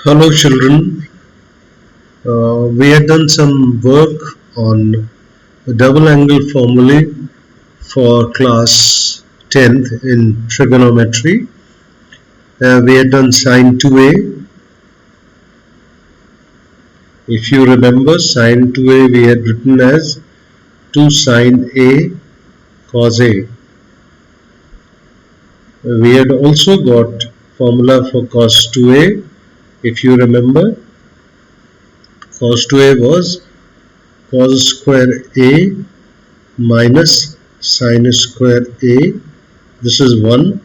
Hello children, we had done some work on the double angle formulae for class 10th in trigonometry. We had done sine 2a. If you remember, sine 2a we had written as 2 sine a cos a. We had also got formula for cos 2a. If you remember, cos 2a was cos square a minus sine square a. This is 1.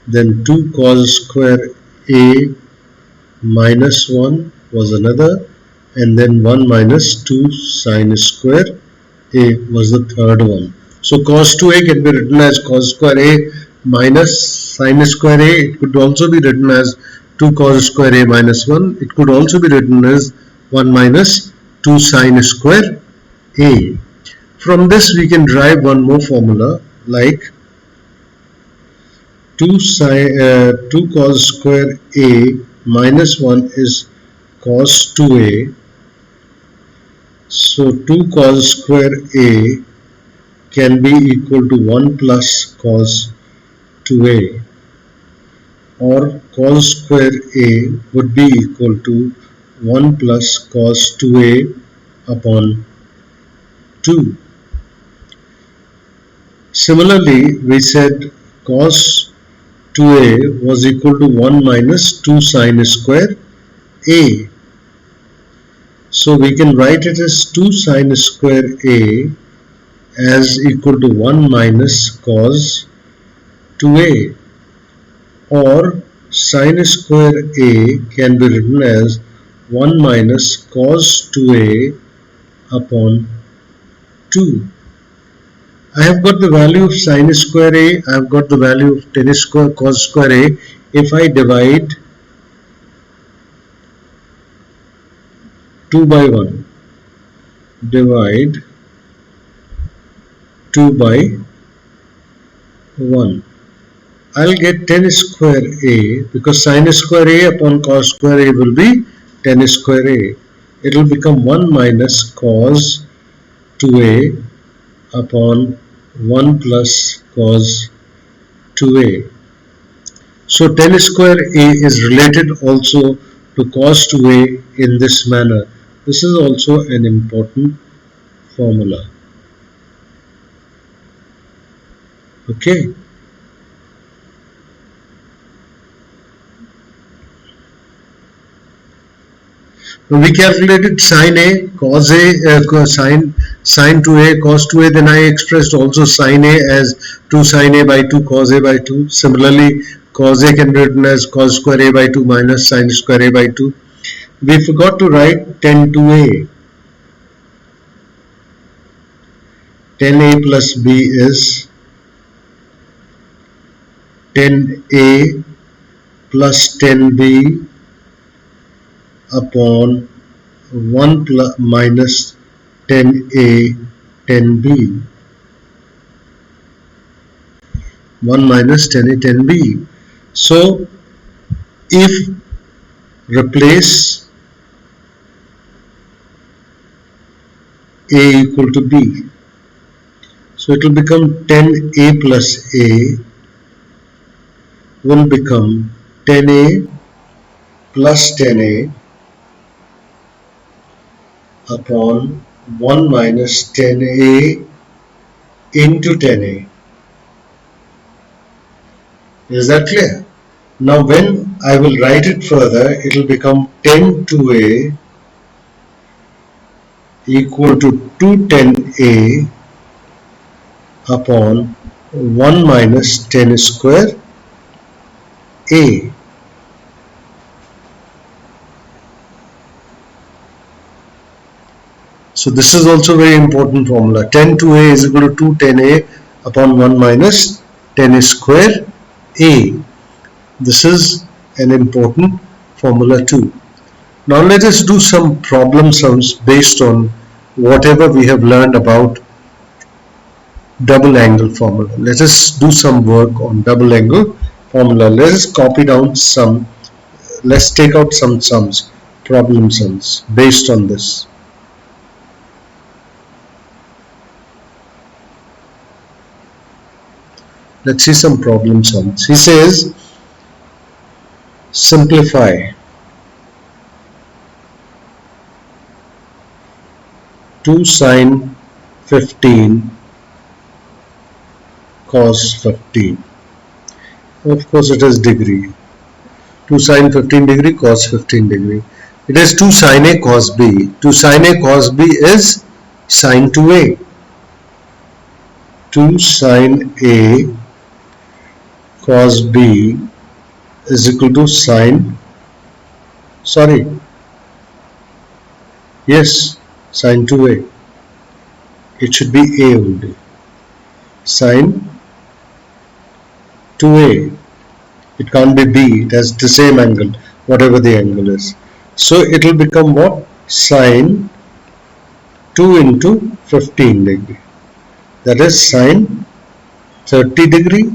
Then 2 cos square a minus 1 was another, and then 1 minus 2 sine square a was the third one. So cos 2a can be written as cos square a minus sine square a. It could also be written as 2 cos square a minus 1. It could also be written as 1 minus 2 sine square a. From this we can derive one more formula like 2 cos square a minus 1 is cos 2a. So 2 cos square a can be equal to 1 plus cos 2a, or cos square a would be equal to 1 plus cos 2a upon 2. Similarly, we said cos 2a was equal to 1 minus 2 sine square a. So we can write it as 2 sine square a as equal to 1 minus cos 2a, or sine square a can be written as 1 minus cos 2a upon 2. I have got the value of sine square a, I have got the value of tan square cos square a. If I divide 2 by 1, divide 2 by 1, I'll get tan square a, because sine square a upon cos square a will be tan square a. It will become 1 minus cos 2a upon 1 plus cos 2a. So tan square a is related also to cos 2a in this manner. This is also an important formula. Okay. We calculated sine a, cos a, sine 2a, cos 2a. Then I expressed also sine a as 2 sine a by 2 cos a by 2. Similarly, cos a can be written as cos square a by 2 minus sine square a by 2. We forgot to write tan 2a. Tan a plus b is tan a plus tan b upon 1 plus minus tan a tan b. 1 minus tan a tan b. So if replace a equal to b, so it will become tan a plus a will become tan a plus tan a upon 1 minus tan a into tan a. Is that clear? Now when I will write it further, it will become tan 2a equal to 2 tan a upon 1 minus tan square a. So this is also very important formula. Tan 2a is equal to 2 tan a upon 1 minus tan square a. This is an important formula too. Now let us do some problem sums based on whatever we have learned about double angle formula. Let us do some work on double angle formula. Let us copy down some let's take out some sums, problem sums based on this. Let's see some problem sums. He says simplify 2 sine 15 cos 15. Of course it is degree. 2 sine 15 degree cos 15 degree. It is 2 sine A cos B. 2 sine A cos B is sine 2A. 2 sine A cos B is equal to sine, sine 2A. It should be A only. Sine 2A. It can't be B. It has the same angle, whatever the angle is. So it will become what? Sine 2 into 15 degree. That is sine 30 degree,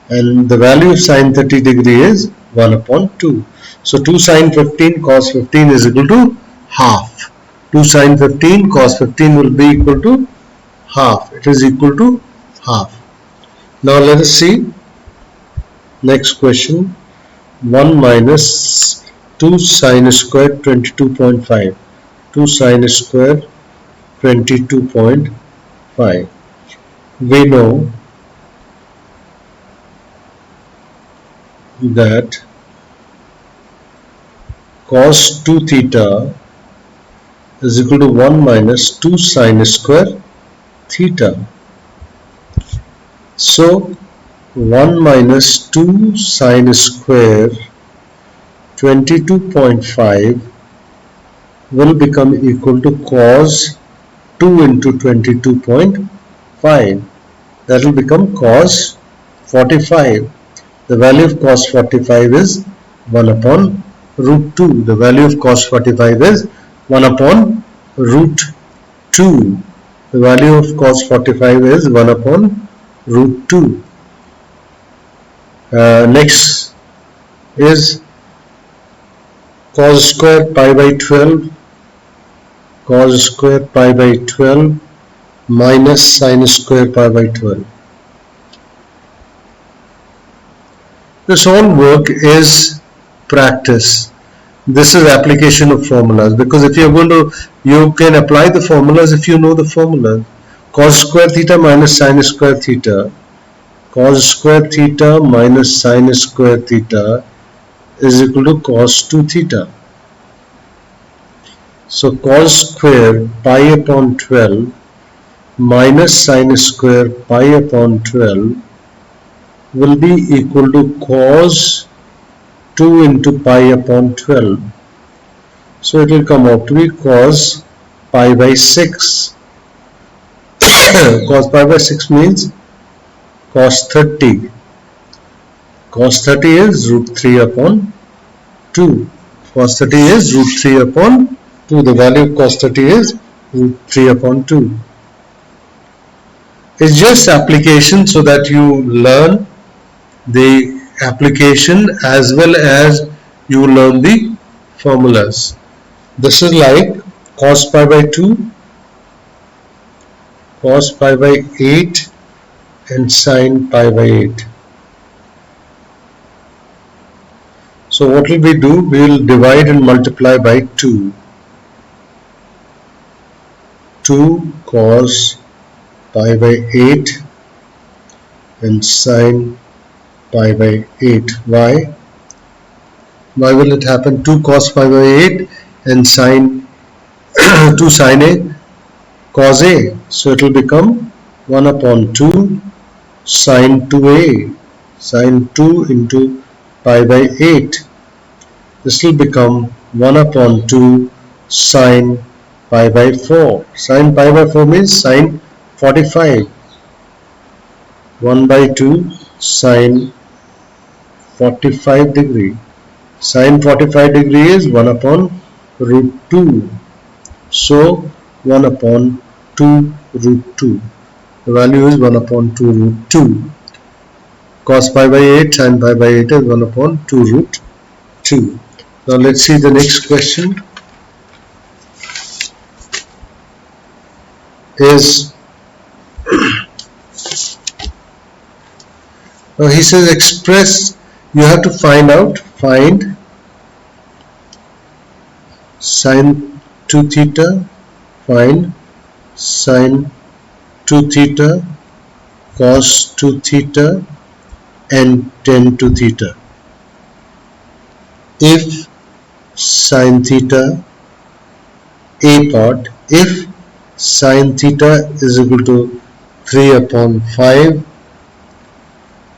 and the value of sine 30 degree is 1 upon 2. So 2 sine 15 cos 15 is equal to half. 2 sine 15 cos 15 will be equal to half. It is equal to half. Now let us see next question. 1 minus 2 sine square 22.5. 2 sine square 22.5. We know that cos 2 theta is equal to 1 minus 2 sine square theta. So 1 minus 2 sine square 22.5 will become equal to cos 2 into 22.5. That will become cos 45. The value of cos 45 is 1 upon root 2. The value of cos 45 is 1 upon root 2. The value of cos 45 is 1 upon root 2. Next is cos square pi by 12. Cos square pi by 12 minus sin square pi by 12. This whole work is practice. This is application of formulas, because if you are going to, you can apply the formulas if you know the formula. Cos square theta minus sin square theta. Cos square theta minus sin square theta is equal to cos 2 theta. So cos square pi upon 12 minus sin square pi upon 12 will be equal to cos 2 into pi upon 12. So it will come out to be cos pi by 6. Cos pi by 6 means cos 30. Cos 30 is root 3 upon 2. Cos 30 is root 3 upon 2. The value of cos 30 is root 3 upon 2. It's just application so that you learn the application as well as you learn the formulas. This is like cos pi by 2, cos pi by 8 and sin pi by 8. So what will we do? We will divide and multiply by 2. 2 cos pi by 8 and sin pi by 8. Why? Why will it happen? 2 cos pi by 8 and sin 2 sin a cos a. So it will become 1 upon 2 sin 2a. Sin 2 into pi by 8. This will become 1 upon 2 sin pi by 4. Sin pi by 4 means sin 45. 1 by 2 sin 45 degree. Sin 45 degree is 1 upon root 2. So 1 upon 2 root 2. The value is 1 upon 2 root 2. Cos pi by 8 sin pi by 8 is 1 upon 2 root 2. Now let's see the next question. Is now he says express, you have to find sine 2 theta, find sine 2 theta, cos 2 theta and tan 2 theta. If sine theta, a part, if sine theta is equal to 3 upon 5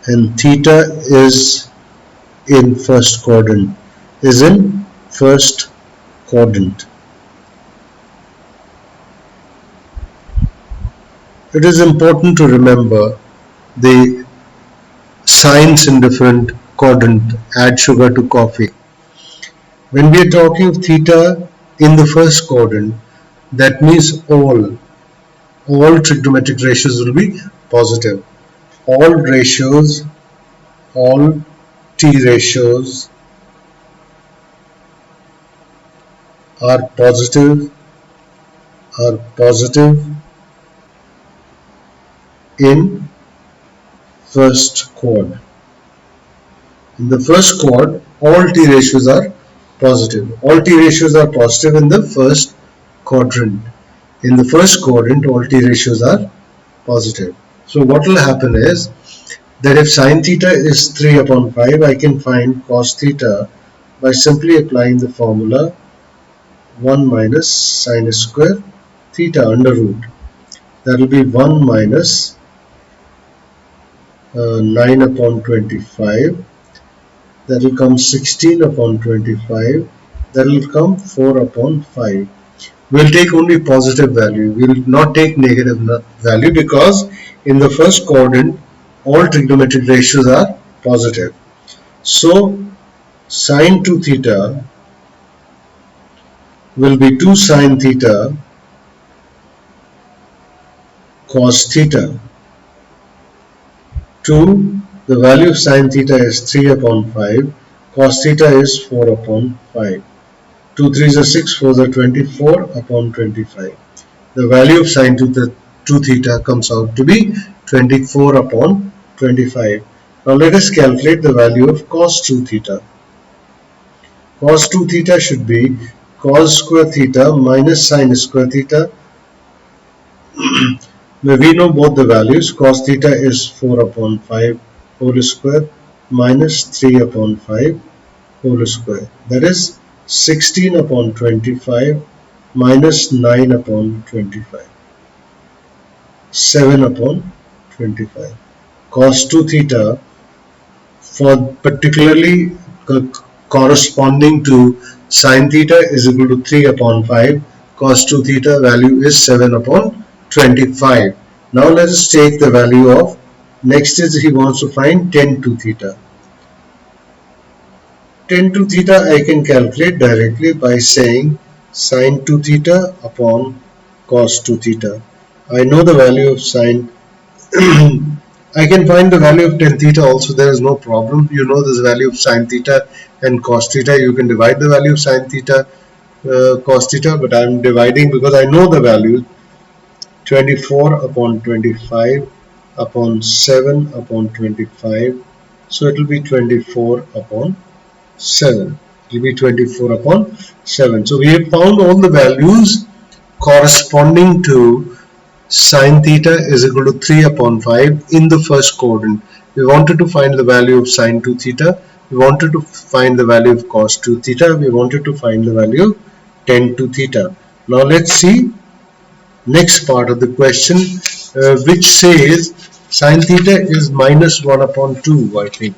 and theta is in first quadrant, it is important to remember the signs in different quadrant. Add sugar to coffee. When we are talking of theta in the first quadrant, that means all trigonometric ratios will be positive. All t ratios are positive in first quad. In the first quad, all t ratios are positive. All t ratios are positive in the first quadrant. In the first quadrant, all t ratios are positive. So what will happen is that if sine theta is 3 upon 5, I can find cos theta by simply applying the formula 1 minus sine square theta under root. That will be 1 minus 9 upon 25. That will come 16 upon 25. That will come 4 upon 5. We'll take only positive value. We will not take negative value because in the first quadrant all trigonometric ratios are positive. So sine 2 theta will be 2 sine theta cos theta. 2, the value of sine theta is 3 upon 5, cos theta is 4 upon 5. 2 3s are 6, 4s are 24 upon 25. The value of sine 2 theta comes out to be 24 upon 25. Now let us calculate the value of cos 2 theta. Cos 2 theta should be cos square theta minus sine square theta. We know both the values. Cos theta is 4 upon 5 whole square minus 3 upon 5 whole square. That is 16 upon 25 minus 9 upon 25. 7 upon 25. Cos 2 theta, for particularly corresponding to sin theta, is equal to 3 upon 5. Cos 2 theta value is 7 upon 25. Now let us take the value of, next is he wants to find tan 2 theta. Tan 2 theta I can calculate directly by saying sin 2 theta upon cos 2 theta. I know the value of sin. I can find the value of tan theta also, there is no problem. You know this value of sin theta and cos theta. You can divide the value of sin theta, cos theta, but I am dividing because I know the value. 24 upon 25 upon 7 upon 25. So it will be 24 upon 7. It will be 24 upon 7. So we have found all the values corresponding to sin theta is equal to 3 upon 5 in the first quadrant. We wanted to find the value of sin 2 theta. We wanted to find the value of cos 2 theta. We wanted to find the value of tan 2 theta. Now let's see next part of the question, which says sin theta is minus 1 upon 2, I think.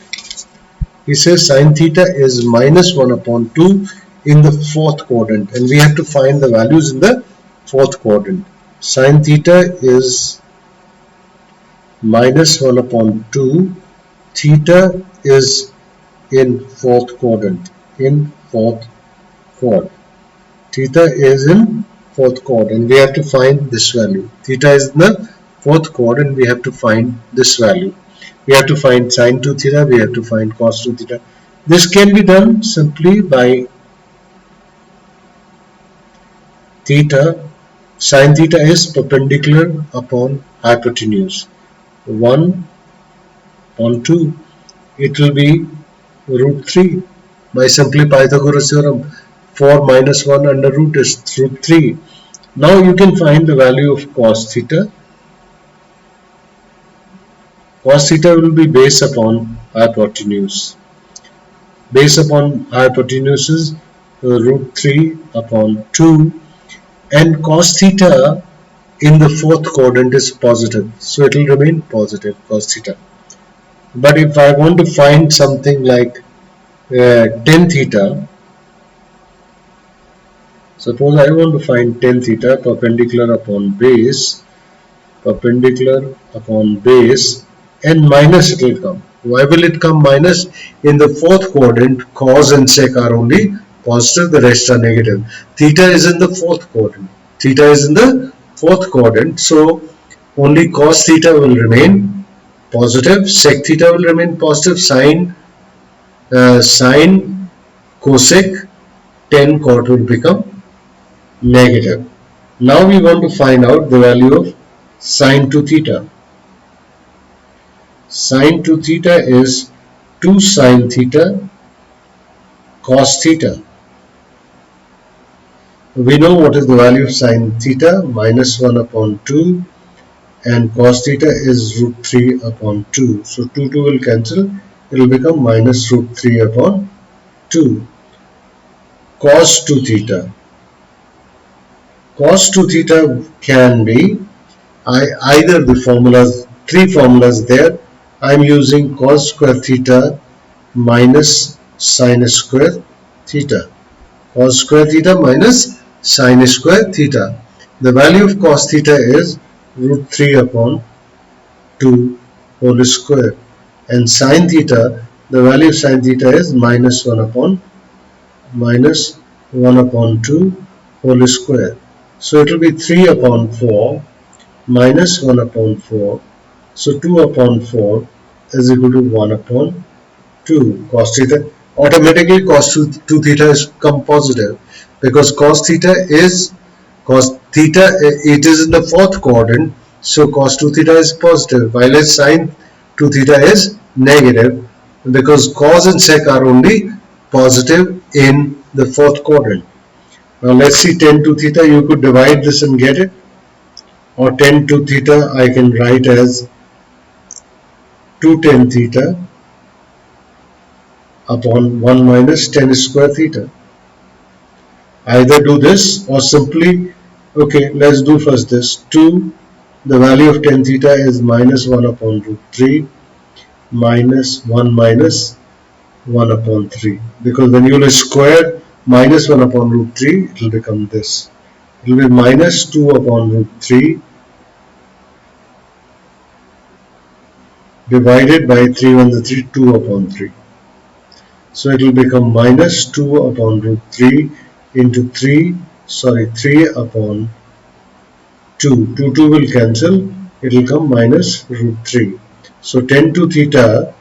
He says sin theta is minus 1 upon 2 in the fourth quadrant, and we have to find the values in the fourth quadrant. Sin theta is minus 1 upon 2. Theta is in fourth quadrant. Theta is in fourth quad, and we have to find this value. Theta is in the fourth quad, and we have to find this value. We have to find sin 2 theta, we have to find cos 2 theta. This can be done simply by theta, sin theta is perpendicular upon hypotenuse. 1 on 2, it will be root 3 by simply Pythagoras theorem. 4 minus 1 under root is root 3. Now you can find the value of cos theta. Cos theta will be based upon hypotenuse. Base upon hypotenuse is root 3 upon 2, and cos theta in the fourth quadrant is positive, so it will remain positive cos theta. But if I want to find something like tan theta, suppose I want to find tan theta perpendicular upon base, and minus it will come. Why will it come minus? In the fourth quadrant, cos and sec are only positive, the rest are negative. Theta is in the fourth quadrant. So only cos theta will remain positive, sec theta will remain positive, sine, cosec, tan cot will become negative. Now we want to find out the value of sine 2 theta. Sine 2 theta is 2 sine theta cos theta. We know what is the value of sine theta, minus 1 upon 2, and cos theta is root 3 upon 2. So 2 will cancel, it will become minus root 3 upon 2. Cos 2 theta. Cos 2 theta can be either the formulas, three formulas there. I am using cos square theta minus sin square theta. Cos square theta minus sin square theta. The value of cos theta is root 3 upon 2 whole square, and sin theta, the value of sin theta is minus 1 upon 2 whole square. So it will be 3 upon 4 minus 1 upon 4. So 2 upon 4 is equal to 1 upon 2 cos theta. Automatically cos 2 theta is become positive, because cos theta it is in the fourth quadrant, so cos 2 theta is positive, while its sin 2 theta is negative, because cos and sec are only positive in the fourth quadrant. Now let's see tan 2 theta. You could divide this and get it, or tan 2 theta I can write as 2 tan theta upon 1 minus tan square theta. Either do this or simply, okay, let's do first this. 2, the value of tan theta is minus 1 upon root 3 minus 1 upon 3, because when you will square minus 1 upon root 3, it will become this. It will be minus 2 upon root 3 divided by 3 1 the 3, 2 upon 3. So it will become minus 2 upon root 3 into 3 upon 2. 2 will cancel, it will come minus root 3. So tan 2 theta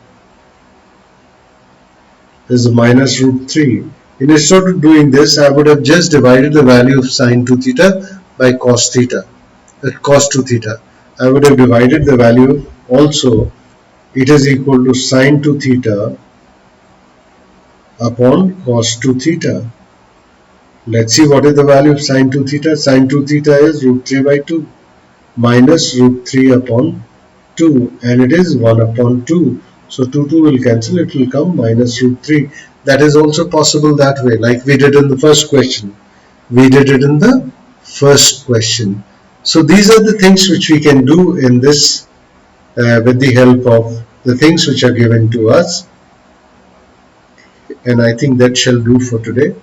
is minus root 3. Instead of doing this, I would have just divided the value of sin 2 theta by cos 2 theta. I would have divided the value also. It is equal to sin 2 theta upon cos 2 theta. Let's see what is the value of sin 2 theta. Sin 2 theta is root 3 by 2 minus root 3 upon 2, and it is 1 upon 2. So 2 will cancel, it will come minus root 3. That is also possible that way, like we did in the first question. So these are the things which we can do in this with the help of the things which are given to us. And I think that shall do for today.